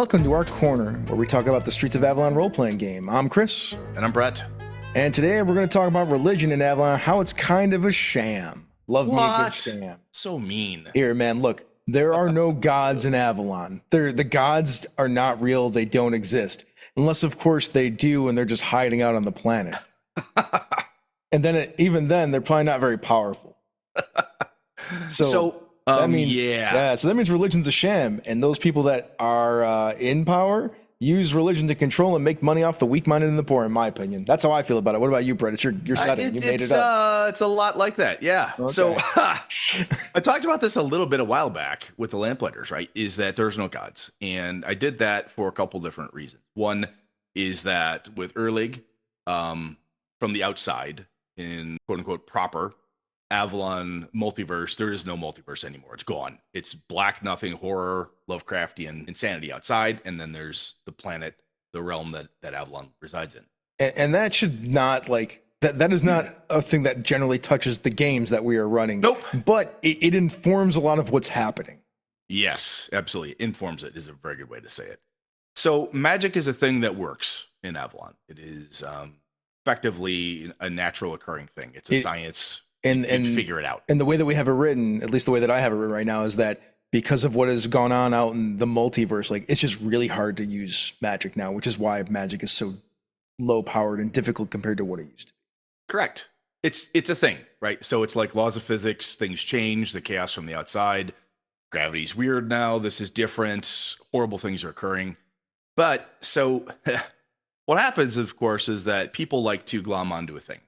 Welcome to our corner, where we talk about the Streets of Avalon role-playing game. I'm Chris. And I'm Brett. And today we're going to talk about religion in Avalon, how it's kind of a sham. Love me a good What? sham. So mean. Here, man, look. There are no gods in Avalon. The gods are not real. They don't exist. Unless, of course, they do, and they're just hiding out on the planet. And then, even then, they're probably not very powerful. So that means, so that means religion's a sham, and those people that are in power use religion to control and make money off the weak-minded and the poor, in my opinion. That's how I feel about it. What about you, Brett? It's your setting. You made it up. It's a lot like that, yeah. Okay. So I talked about this a little bit a while back with the Lamplighters, right? Is that there's no gods. And I did that for a couple different reasons. One is that with Erlig, from the outside, in quote-unquote proper Avalon multiverse, there is no multiverse anymore. It's gone. It's black nothing, horror, Lovecraftian insanity outside, and then there's the planet, the realm that Avalon resides in. And that should not, like, that is not a thing that generally touches the games that we are running. Nope. But it informs a lot of what's happening. Yes, absolutely. Informs it is a very good way to say it. So magic is a thing that works in Avalon. It is effectively a natural occurring thing. It's a science. And figure it out. And the way that we have it written, at least the way that I have it written right now, is that because of what has gone on out in the multiverse, like, it's just really hard to use magic now, which is why magic is so low powered and difficult compared to what it used to be. Correct. It's a thing, right? So it's like laws of physics, things change, the chaos from the outside, gravity's weird now, this is different, horrible things are occurring. But so what happens, of course, is that people like to glom onto a thing.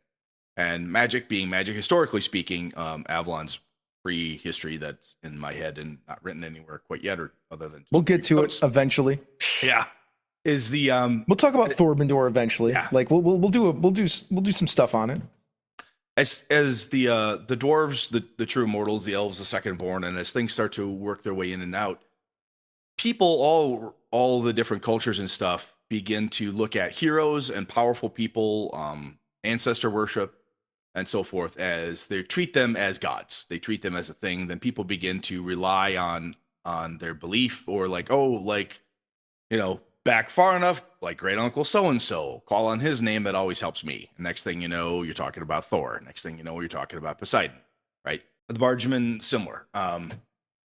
And magic being magic, historically speaking, Avalon's pre-history that's in my head and not written anywhere quite yet, or other than we'll get to it eventually. Yeah, is the we'll talk about Thorbendor eventually. Yeah. Like we'll do some stuff on it. As the dwarves, the true immortals, the elves, the second-born, and as things start to work their way in and out, people, all the different cultures and stuff begin to look at heroes and powerful people, ancestor worship, and so forth, as they treat them as gods. They treat them as a thing. Then people begin to rely on their belief, or like, back far enough, like great uncle so-and-so, call on his name, that always helps me. And next thing you know, you're talking about Thor. Next thing you know, you're talking about Poseidon, right? The Bargemen, similar,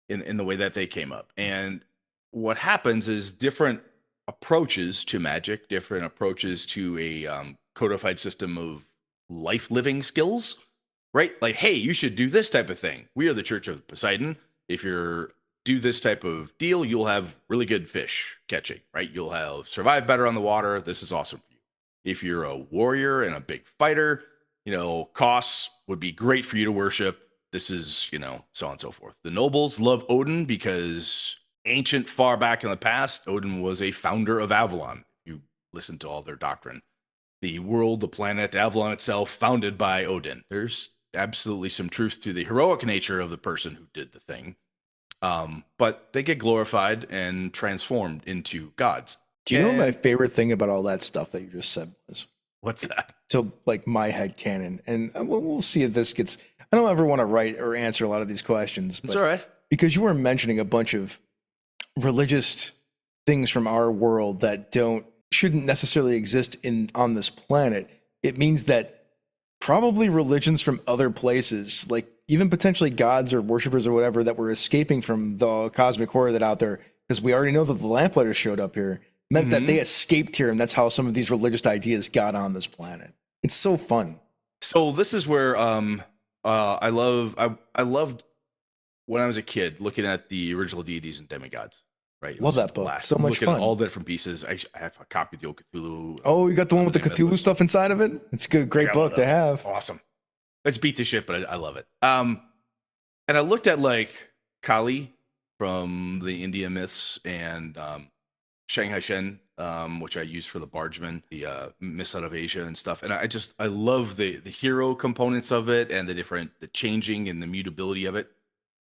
in the way that they came up. And what happens is different approaches to magic, different approaches to a codified system of life living skills, right? Like, hey, you should do this type of thing. We are the Church of Poseidon. If you're do this type of deal, you'll have really good fish catching, right? You'll have survive better on the water. This is awesome for you. If you're a warrior and a big fighter, costs would be great for you to worship. This is, so on and so forth. The nobles love Odin because ancient, far back in the past, Odin was a founder of Avalon. You listen to all their doctrine. The world, the planet, Avalon itself, founded by Odin. There's absolutely some truth to the heroic nature of the person who did the thing. But they get glorified and transformed into gods. Do you know what my favorite thing about all that stuff that you just said was? What's that? So, like, my head canon. And we'll see if this gets... I don't ever want to write or answer a lot of these questions. But it's all right. Because you were mentioning a bunch of religious things from our world that shouldn't necessarily exist on this planet. It means that probably religions from other places, like even potentially gods or worshippers or whatever, that were escaping from the cosmic horror that out there, because we already know that the Lamplighters showed up here, meant that they escaped here, and that's how some of these religious ideas got on this planet. It's so fun. So this is where I loved when I was a kid looking at the original deities and demigods. Right. Love that book. So much fun. At all the different pieces. I have a copy of the old Cthulhu. Oh, you got the one with the Cthulhu stuff inside of it? It's a good, great book to have. Awesome. It's beat to shit, but I love it. And I looked at like Kali from the India myths and Shanghai Shen, which I use for the Bargemen, the myths out of Asia and stuff. And I love the hero components of it and the changing and the mutability of it.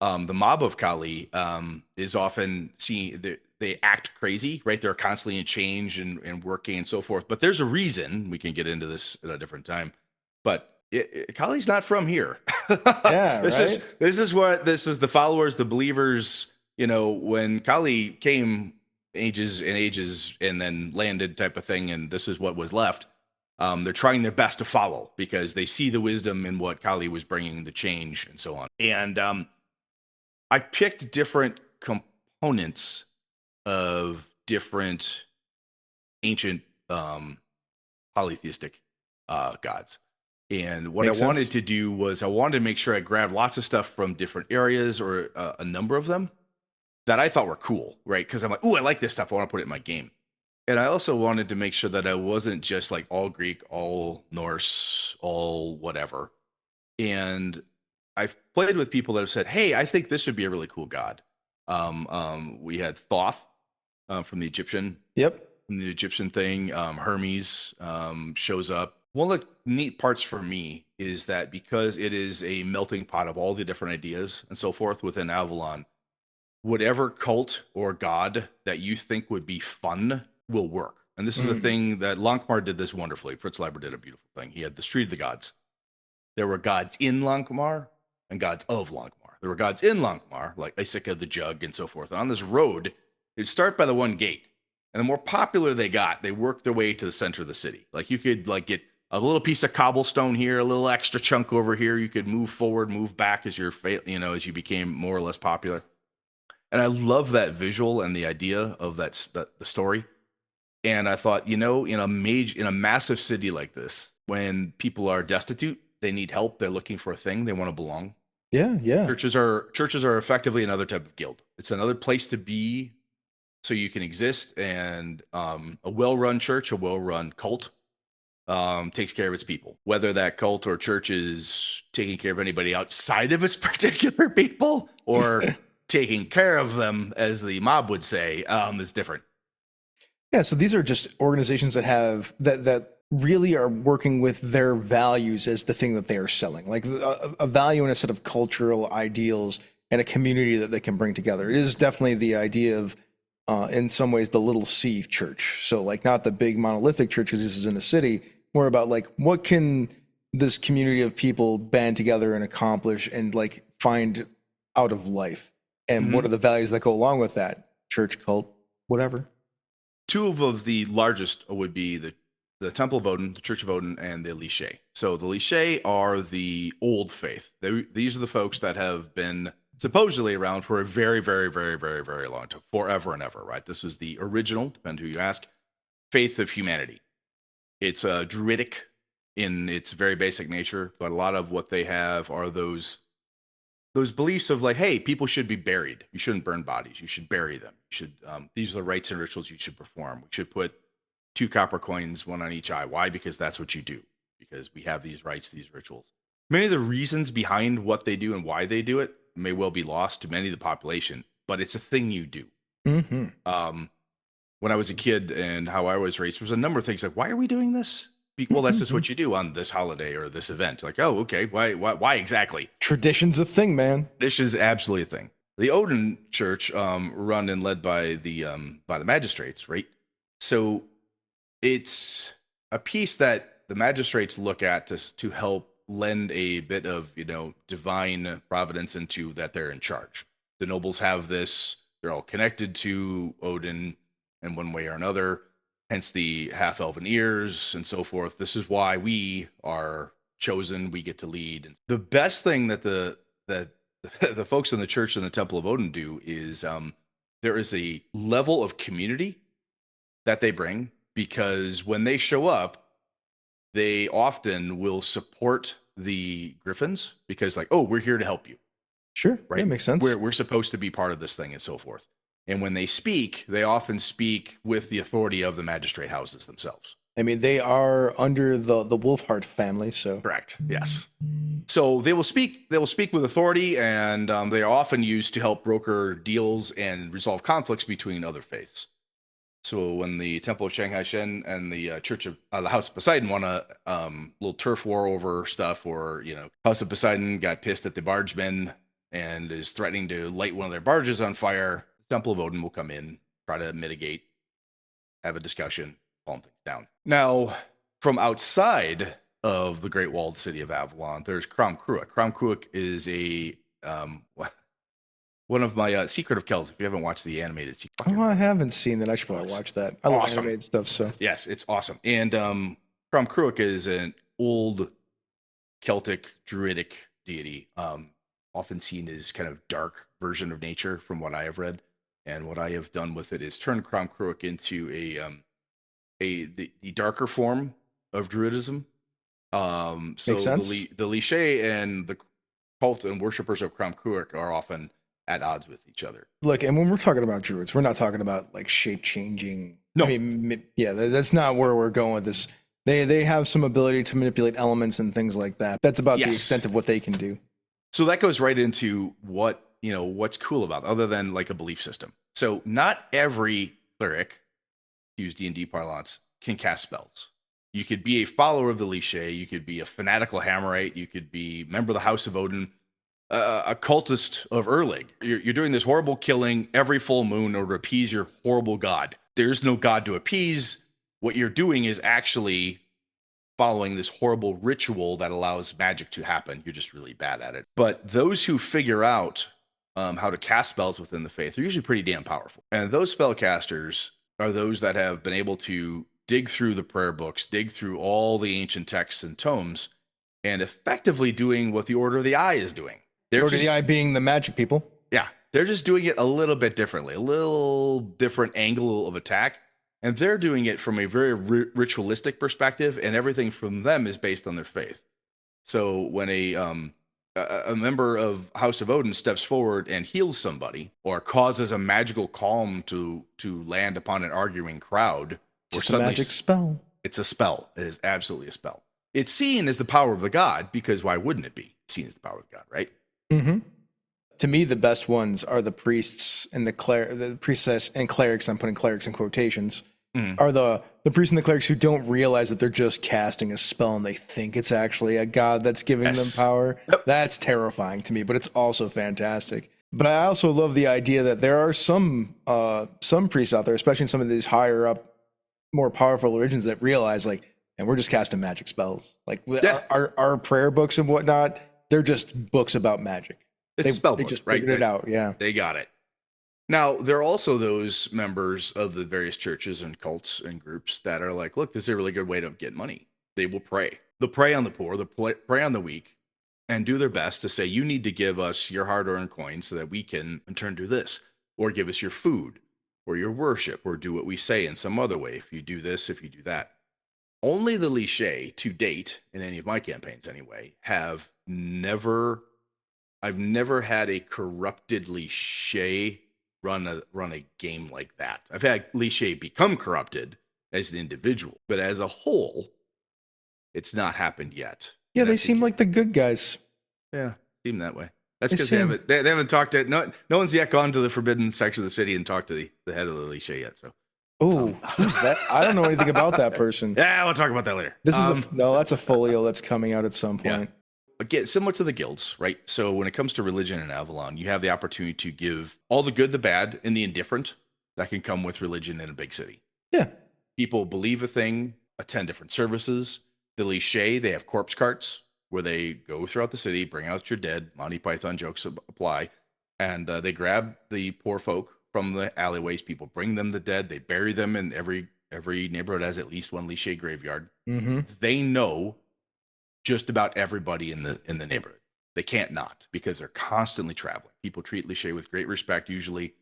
The mob of Kali is often seen, they act crazy, right? They're constantly in change and working and so forth. But there's a reason. We can get into this at a different time. But Kali's not from here. Yeah, this is the followers, the believers. When Kali came ages and ages and then landed type of thing, and this is what was left. They're trying their best to follow because they see the wisdom in what Kali was bringing, the change, and so on. And I picked different components of different ancient polytheistic gods. And what Makes I wanted sense. to do was I wanted to make sure I grabbed lots of stuff from different areas or a number of them that I thought were cool, right? Because I'm like, ooh, I like this stuff. I want to put it in my game. And I also wanted to make sure that I wasn't just like all Greek, all Norse, all whatever. And I've played with people that have said, hey, I think this would be a really cool god. We had Thoth from the Egyptian Yep. thing. Hermes shows up. One of the neat parts for me is that because it is a melting pot of all the different ideas and so forth within Avalon, whatever cult or god that you think would be fun will work. And this is a thing that Lankmar did this wonderfully. Fritz Leiber did a beautiful thing. He had the Street of the Gods. There were gods in Lankmar and gods of Lankmar. There were gods in Lankmar, like Isika the Jug and so forth. And on this road, they'd start by the one gate. And the more popular they got, they worked their way to the center of the city. Like you could like get a little piece of cobblestone here, a little extra chunk over here. You could move forward, move back as as you became more or less popular. And I love that visual and the idea of the story. And I thought, in a massive city like this, when people are destitute, they need help, they're looking for a thing, they want to belong. Yeah, yeah. Churches are effectively another type of guild. It's another place to be so you can exist. And a well-run church, a well-run cult takes care of its people. Whether that cult or church is taking care of anybody outside of its particular people or taking care of them, as the mob would say, is different. Yeah, so these are just organizations that have that really are working with their values as the thing that they are selling, like a value and a set of cultural ideals and a community that they can bring together. It is definitely the idea of, in some ways, the little C church. So like not the big monolithic church because this is in a city, more about like what can this community of people band together and accomplish and like find out of life, and what are the values that go along with that? Church, cult, whatever. Two of the largest would be the Temple of Odin, the Church of Odin, and the Lishe. So the Lishe are the old faith. These are the folks that have been supposedly around for a very, very, very, very, very long time, forever and ever, right? This is the original, depending who you ask, faith of humanity. It's druidic in its very basic nature, but a lot of what they have are those beliefs of like, hey, people should be buried. You shouldn't burn bodies. You should bury them. You should. These are the rites and rituals you should perform. We should put 2 copper coins, 1 on each eye. Why? Because that's what you do. Because we have these rites, these rituals. Many of the reasons behind what they do and why they do it may well be lost to many of the population, but it's a thing you do. When I was a kid and how I was raised, there was a number of things like, why are we doing this? Well, that's just what you do on this holiday or this event. Like, oh, okay, why exactly? Tradition's a thing, man. Tradition is absolutely a thing. The Odin Church, run and led by the magistrates, right? So it's a piece that the magistrates look at to help lend a bit of divine providence into that they're in charge. The nobles have this; they're all connected to Odin in one way or another. Hence the half-elven ears and so forth. This is why we are chosen. We get to lead. And the best thing that the folks in the church and the Temple of Odin do is there is a level of community that they bring, because when they show up, they often will support the Griffins because like, oh, we're here to help you. Sure. Right. That makes sense. We're supposed to be part of this thing and so forth. And when they speak, they often speak with the authority of the magistrate houses themselves. I mean, they are under the Wolfheart family, so Correct. Yes. So they will speak with authority, and they are often used to help broker deals and resolve conflicts between other faiths. So when the Temple of Shanghai Shen and the Church of the House of Poseidon want a little turf war over stuff, or House of Poseidon got pissed at the bargemen and is threatening to light one of their barges on fire, the Temple of Odin will come in, try to mitigate, have a discussion, calm things down. Now, from outside of the Great Walled City of Avalon, there's Crom Cruach. Crom Cruach is a One of my Secret of Kells. If you haven't watched the animated Secret, Oh, I haven't seen that. I should probably It's watch that. I love awesome. animated stuff. So Yes, it's awesome. And Crom Cruach is an old Celtic druidic deity, often seen as kind of dark version of nature, from what I have read. And what I have done with it is turn Crom Cruach into the darker form of druidism. makes So sense. the Liche and the cult and worshippers of Crom Cruach are often at odds with each other. Look, and when we're talking about druids, we're not talking about like shape changing. I No, mean, yeah, that's not where we're going with this. They have some ability to manipulate elements and things like that. That's about the yes. extent of what they can do. So that goes right into what's cool about it, other than like a belief system. So not every cleric, to use D&D parlance, can cast spells. You could be a follower of the Liche, you could be a fanatical Hammerite, you could be a member of the House of Odin, a cultist of Erlig. You're doing this horrible killing every full moon in order to appease your horrible god. There's no god to appease. What you're doing is actually following this horrible ritual that allows magic to happen. You're just really bad at it. But those who figure out how to cast spells within the faith are usually pretty damn powerful. And those spellcasters are those that have been able to dig through the prayer books, dig through all the ancient texts and tomes, and effectively doing what the Order of the Eye is doing. They're Or to the just, eye being the magic people. yeah, they're just doing it a little bit differently, a little different angle of attack. And they're doing it from a very ritualistic perspective, and everything from them is based on their faith. So when a member of House of Odin steps forward and heals somebody, or causes a magical calm to land upon an arguing crowd, or Just a suddenly magic spell. it's a spell. It is absolutely a spell. It's seen as the power of the god, because why wouldn't it be seen as the power of the god, right? Mm-hmm. To me, the best ones are the priests and the priests and clerics. I'm putting clerics in quotations. Mhm. Are the priests and the clerics who don't realize that they're just casting a spell and they think it's actually a god that's giving them Yes. power. Yep. That's terrifying to me, but it's also fantastic. But I also love the idea that there are some priests out there, especially in some of these higher up, more powerful religions, that realize like, and we're just casting magic spells. Like Yeah. our prayer books and whatnot, they're just books about magic. It's a spell They book, just right? figured it out. Yeah. They got it. Now, there are also those members of the various churches and cults and groups that are like, look, this is a really good way to get money. They will pray. They'll prey on the poor, they'll prey on the weak, and do their best to say, you need to give us your hard earned coins so that we can, in turn, do this, or give us your food, or your worship, or do what we say in some other way. If you do this, if you do that. Only the Liche, to date, in any of my campaigns anyway, I've never had a corrupted Liche run a game like that. I've had Liche become corrupted as an individual, but as a whole, it's not happened yet. Yeah, And they I seem think, like the good guys. yeah, seem that way. That's They because seem they haven't talked to no one's yet gone to the forbidden section of the city and talked to the head of the Liche yet. So, Oh, who's that? I don't know anything about that person. yeah, we'll talk about that later. This is no, that's a folio that's coming out at some Yeah. point. Again, similar to the guilds, right? So when it comes to religion in Avalon, you have the opportunity to give all the good, the bad, and the indifferent that can come with religion in a big city. Yeah. People believe a thing, attend different services. The Liche, they have corpse carts where they go throughout the city, bring out your dead. Monty Python jokes apply. And they grab the poor folk from the alleyways. People bring them the dead. They bury them in every neighborhood has at least one Liche graveyard. Mm-hmm. They know just about everybody in the neighborhood. They can't not, because they're constantly traveling. People treat Liche with great respect usually,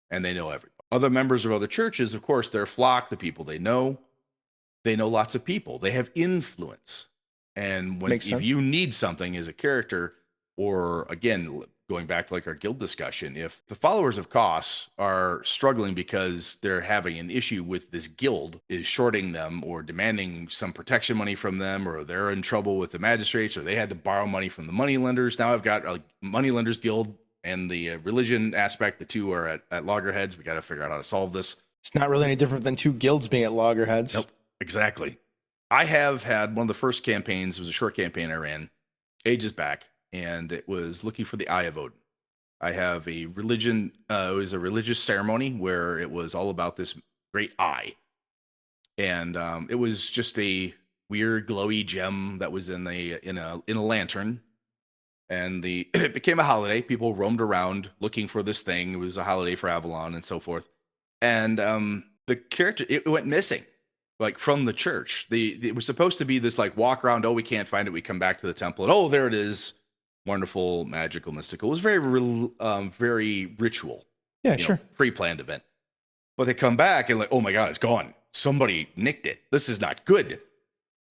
and they know everybody. Other members of other churches, of course, their flock, the people they know lots of people. They have influence. And Makes if sense. you need something as a character, or again, going back to like our guild discussion, if the followers of Kos are struggling because they're having an issue with this guild is shorting them or demanding some protection money from them, or they're in trouble with the magistrates, or they had to borrow money from the money lenders. Now I've got a money lenders guild and the religion aspect. The two are at loggerheads. We got to figure out how to solve this. It's not really any different than two guilds being at loggerheads. Nope, exactly. I have had one of the first campaigns, it was a short campaign I ran ages back, and it was looking for the Eye of Odin. I have a religion, it was a religious ceremony where it was all about this great eye. And it was just a weird glowy gem that was in a lantern. and it became a holiday. People roamed around looking for this thing. It was a holiday for Avalon and so forth. And the character, it went missing, like from the church. It was supposed to be this like walk around. Oh, we can't find it. We come back to the temple, and oh, there it is. Wonderful, magical, mystical. It was very ritual. Yeah, sure. Pre-planned event. But they come back and like, oh my God, it's gone. Somebody nicked it. This is not good.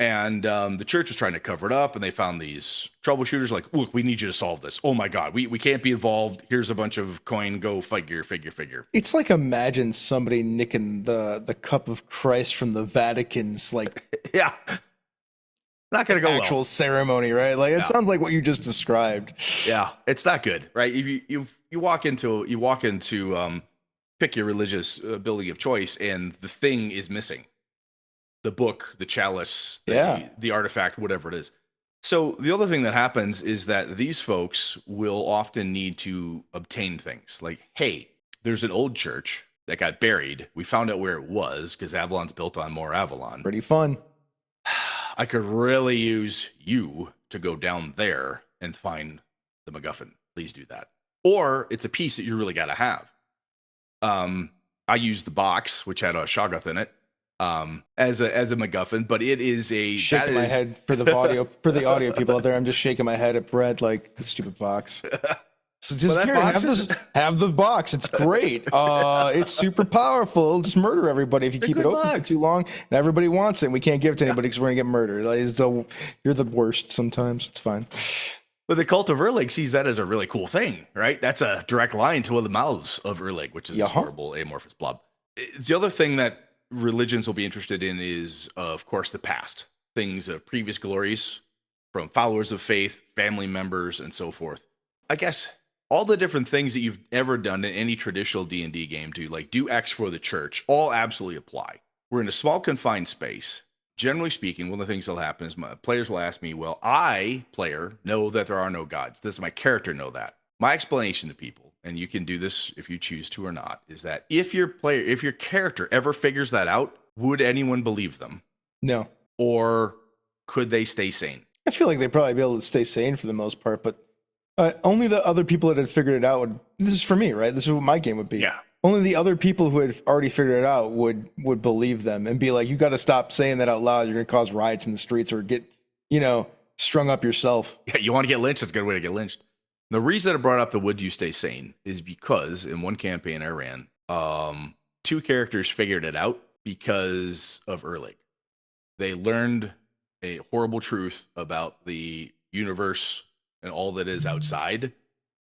And the church was trying to cover it up, and they found these troubleshooters like, look, we need you to solve this. Oh my God, we can't be involved. Here's a bunch of coin, go figure. It's like, imagine somebody nicking the cup of Christ from the Vatican's like yeah. Not going to go actual well. ceremony, right? Like it sounds like what you just described. Yeah, it's not good, right? If you walk into pick your religious building of choice, and the thing is missing. The book, the chalice, the artifact, whatever it is. So the other thing that happens is that these folks will often need to obtain things like, hey, there's an old church that got buried. We found out where it was because Avalon's built on more Avalon. Pretty fun. I could really use you to go down there and find the MacGuffin. Please do that. Or it's a piece that you really got to have. I used the box, which had a Shoggoth in it, as a MacGuffin, but it is shaking my head for the audio people out there. I'm just shaking my head at Brett like the stupid box. So just here, have the box. It's great. It's super powerful. It'll just murder everybody if you keep it open for too long. And everybody wants it. And we can't give it to anybody because we're gonna get murdered. You're the worst sometimes. It's fine. But the cult of Erlig sees that as a really cool thing, right? That's a direct line to one of the mouths of Erlig, which is this horrible amorphous blob. The other thing that religions will be interested in is, of course, the past. Things of previous glories from followers of faith, family members, and so forth. I guess all the different things that you've ever done in any traditional D&D game to like do X for the church all absolutely apply. We're in a small confined space. Generally speaking, one of the things that'll happen is my players will ask me, well, I, player, know that there are no gods. Does my character know that? My explanation to people, and you can do this if you choose to or not, is that if your character ever figures that out, would anyone believe them? No. Or could they stay sane? I feel like they'd probably be able to stay sane for the most part, but only the other people that had figured it out would. This is for me, right? This is what my game would be. Yeah. Only the other people who had already figured it out would believe them and be like, you got to stop saying that out loud. You're going to cause riots in the streets or get, strung up yourself. Yeah, you want to get lynched? That's a good way to get lynched. The reason I brought up the would you stay sane is because in one campaign I ran, 2 characters figured it out because of Erlig. They learned a horrible truth about the universe and all that is outside,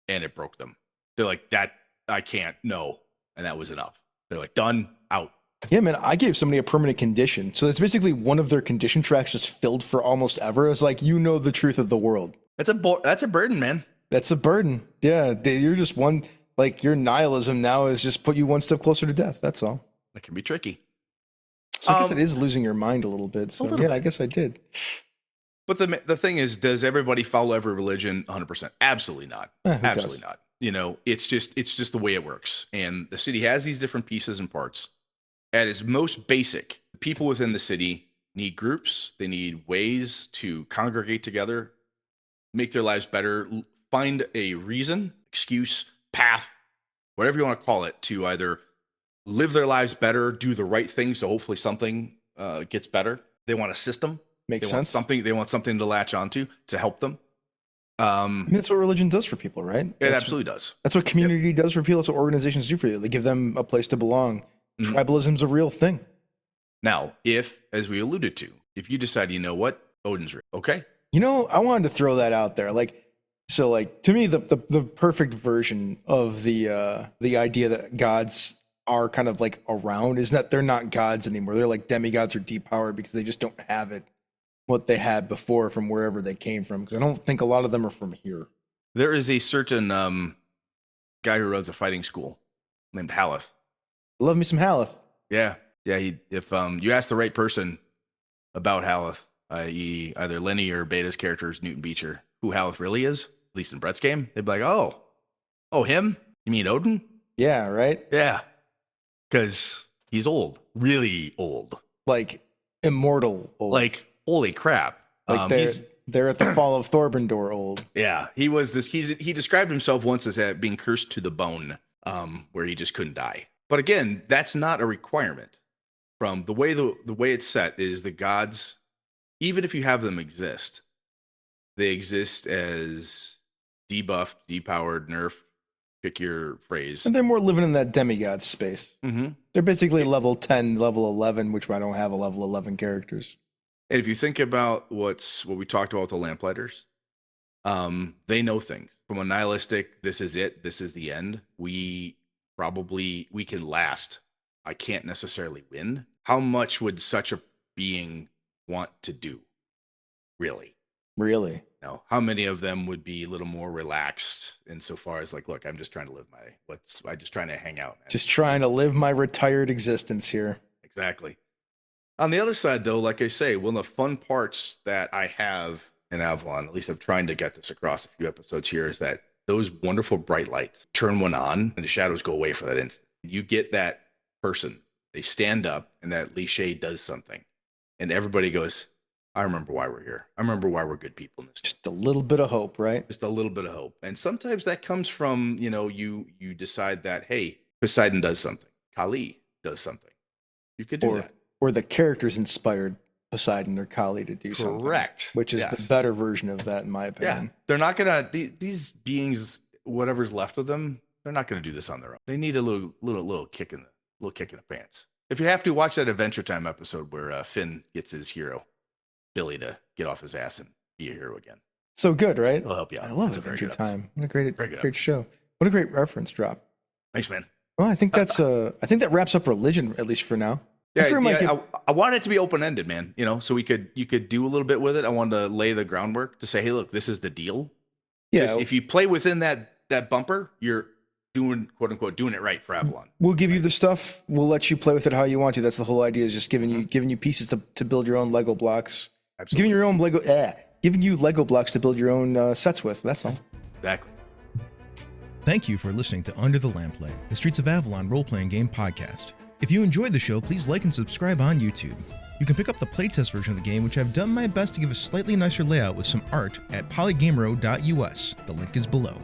and it broke them. They're like, that I can't, no. And that was enough. They're like, done, out. Yeah, man, I gave somebody a permanent condition. So that's basically one of their condition tracks just filled for almost ever. It's like, the truth of the world. That's a burden, man. That's a burden. Yeah, you're just one, like your nihilism now is just put you one step closer to death. That's all. That can be tricky. So I guess it is losing your mind a little bit. So I guess I did. But the thing is, does everybody follow every religion 100%? Absolutely not. Absolutely not. It's just the way it works. And the city has these different pieces and parts. At its most basic, people within the city need groups. They need ways to congregate together, make their lives better, find a reason, excuse, path, whatever you want to call it, to either live their lives better, do the right thing, so hopefully something gets better. They want a system. Makes sense. They want something to latch onto to help them. That's what religion does for people, right? It absolutely does. That's what community does for people. That's what organizations do for you. They give them a place to belong. Mm-hmm. Tribalism's a real thing. Now, if, as we alluded to, if you decide, you know what, Odin's real, okay? I wanted to throw that out there. To me, the perfect version of the idea that gods are kind of like around is that they're not gods anymore. They're like demigods or depowered because they just don't have what they had before from wherever they came from. Because I don't think a lot of them are from here. There is a certain guy who runs a fighting school named Haleth. Love me some Haleth. Yeah. If you ask the right person about Haleth, i.e. either Lenny or Beta's characters, Newton Beecher, who Haleth really is, at least in Brett's game, they'd be like, oh, him? You mean Odin? Yeah, right? Yeah. Because he's old. Really old. Like, immortal old. Like, holy crap. They're at the fall of Thorbendor old. Yeah, he was this. He described himself once as being cursed to the bone, where he just couldn't die. But again, that's not a requirement. From the way it's set is the gods, even if you have them exist, they exist as debuffed, depowered, nerf, pick your phrase. And they're more living in that demigod space. Mm-hmm. They're basically level 10, level 11, which I don't have a level 11 characters. And if you think about what we talked about with the Lamplighters, they know things. From a nihilistic, this is it, this is the end, we can last. I can't necessarily win. How much would such a being want to do? Really? No. How many of them would be a little more relaxed insofar as like, look, I'm just trying to live I'm just trying to hang out, man. Just trying to live my retired existence here. Exactly. On the other side, though, like I say, one of the fun parts that I have in Avalon, at least I'm trying to get this across a few episodes here, is that those wonderful bright lights, turn one on and the shadows go away for that instant. You get that person, they stand up and that Lichet does something. And everybody goes, I remember why we're here. I remember why we're good people in this. Just a little bit of hope, right? Just a little bit of hope. And sometimes that comes from, you decide that, hey, Poseidon does something. Kali does something. You could do that. Or the characters inspired Poseidon or Kali to do something. Correct. Which is the better version of that, in my opinion. Yeah. They're not going to, these beings, whatever's left of them, they're not going to do this on their own. They need a little kick in the pants. If you have to, watch that Adventure Time episode where Finn gets his hero, Billy, to get off his ass and be a hero again. So good, right? It'll help you out. I love Adventure Time. What a great show. What a great reference drop. Thanks, man. Well, I think I think that wraps up religion, at least for now. Yeah, I want it to be open-ended, man. So you could do a little bit with it. I wanted to lay the groundwork to say, hey, look, this is the deal. Yeah. Just, if you play within that bumper, you're doing, quote unquote, doing it right for Avalon. We'll give you the stuff. We'll let you play with it how you want to. That's the whole idea, is just giving you pieces to build your own Lego blocks. Absolutely. Giving you Lego blocks to build your own sets with. That's all. Exactly. Thank you for listening to Under the Lamplight, the Streets of Avalon role-playing game podcast. If you enjoyed the show, please like and subscribe on YouTube. You can pick up the playtest version of the game, which I've done my best to give a slightly nicer layout with some art at polygamero.us. The link is below.